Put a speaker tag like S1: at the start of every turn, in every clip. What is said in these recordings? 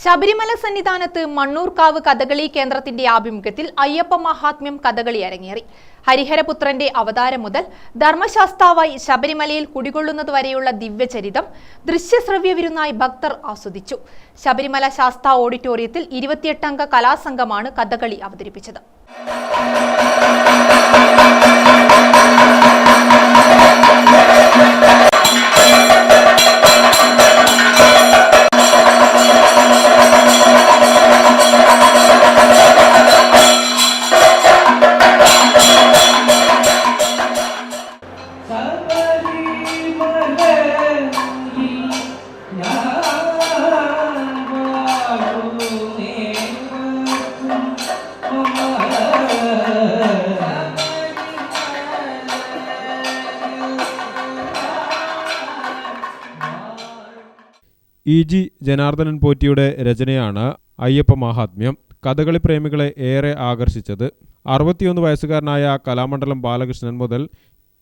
S1: ശബരിമല സന്നിധാനത്ത് മണ്ണൂർക്കാവ് കഥകളി കേന്ദ്രത്തിന്റെ ആഭിമുഖ്യത്തിൽ അയ്യപ്പ മഹാത്മ്യം കഥകളി അരങ്ങേറി. ഹരിഹരപുത്രന്റെ അവതാരം മുതൽ ധർമ്മശാസ്താവായി ശബരിമലയിൽ കുടികൊള്ളുന്നതുവരെയുള്ള ദിവ്യചരിതം ദൃശ്യശ്രവ്യ വിരുന്നായി ഭക്തർ ആസ്വദിച്ചു. ശബരിമല ശാസ്താ ഓഡിറ്റോറിയത്തിൽ 28 അംഗ കലാസംഘമാണ് കഥകളി അവതരിപ്പിച്ചത്.
S2: E.G. ജനാർദ്ദനൻ പോറ്റിയുടെ രചനയാണ് അയ്യപ്പ മഹാത്മ്യം. കഥകളി പ്രേമികളെ ഏറെ ആകർഷിച്ചത് 61 വയസ്സുകാരനായ കലാമണ്ഡലം ബാലകൃഷ്ണൻ മുതൽ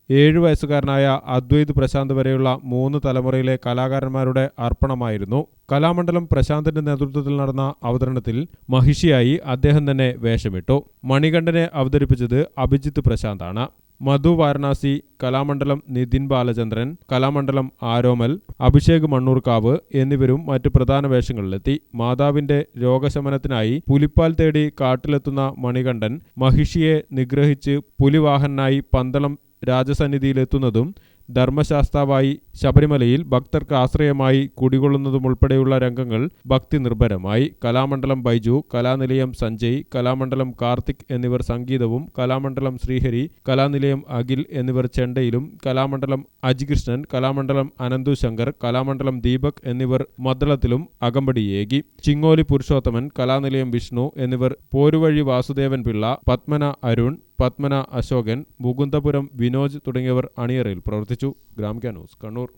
S2: 7 വയസ്സുകാരനായ അദ്വൈത് പ്രശാന്ത് വരെയുള്ള 3 തലമുറയിലെ കലാകാരന്മാരുടെ അർപ്പണമായിരുന്നു. കലാമണ്ഡലം പ്രശാന്തിന്റെ നേതൃത്വത്തിൽ നടന്ന അവതരണത്തിൽ മഹിഷിയായി അദ്ദേഹം തന്നെ വേഷമിട്ടു. മണികണ്ഠനെ അവതരിപ്പിച്ചത് അഭിജിത്ത് പ്രശാന്താണ്. മധു വാരണാസി, കലാമണ്ഡലം നിതിൻ ബാലചന്ദ്രൻ, കലാമണ്ഡലം ആരോമൽ, അഭിഷേക് മണ്ണൂർക്കാവ് എന്നിവരും മറ്റ് പ്രധാന വേഷങ്ങളിലെത്തി. മാതാവിന്റെ രോഗശമനത്തിനായി പുലിപ്പാൽ തേടി കാട്ടിലെത്തുന്ന മണികണ്ഠൻ മഹിഷിയെ നിഗ്രഹിച്ച് പുലിവാഹനായി പന്തളം രാജസന്നിധിയിലെത്തുന്നതും ധർമ്മശാസ്താവായി ശബരിമലയിൽ ഭക്തർക്ക് ആശ്രയമായി കുടികൊള്ളുന്നതുമുൾപ്പെടെയുള്ള രംഗങ്ങൾ ഭക്തി നിർഭരമായി. കലാമണ്ഡലം ബൈജു, കലാനിലയം സഞ്ജയ്, കലാമണ്ഡലം കാർത്തിക് എന്നിവർ സംഗീതവും, കലാമണ്ഡലം ശ്രീഹരി, കലാനിലയം അഖിൽ എന്നിവർ ചെണ്ടയിലും, കലാമണ്ഡലം അജികൃഷ്ണൻ, കലാമണ്ഡലം അനന്തു ശങ്കർ, കലാമണ്ഡലം ദീപക് എന്നിവർ മദ്ദളത്തിലും അകമ്പടിയേകി. ചിങ്ങോലി പുരുഷോത്തമൻ, കലാനിലയം വിഷ്ണു എന്നിവർ പോരുവഴി വാസുദേവൻ പിള്ള, പത്മന അരുൺ, പത്മന അശോകൻ, മുകുന്ദപുരം വിനോജ് തുടങ്ങിയവർ അണിയറയിൽ പ്രവർത്തിച്ചു. ഗ്രാമിക ന്യൂസ്, കണ്ണൂർ.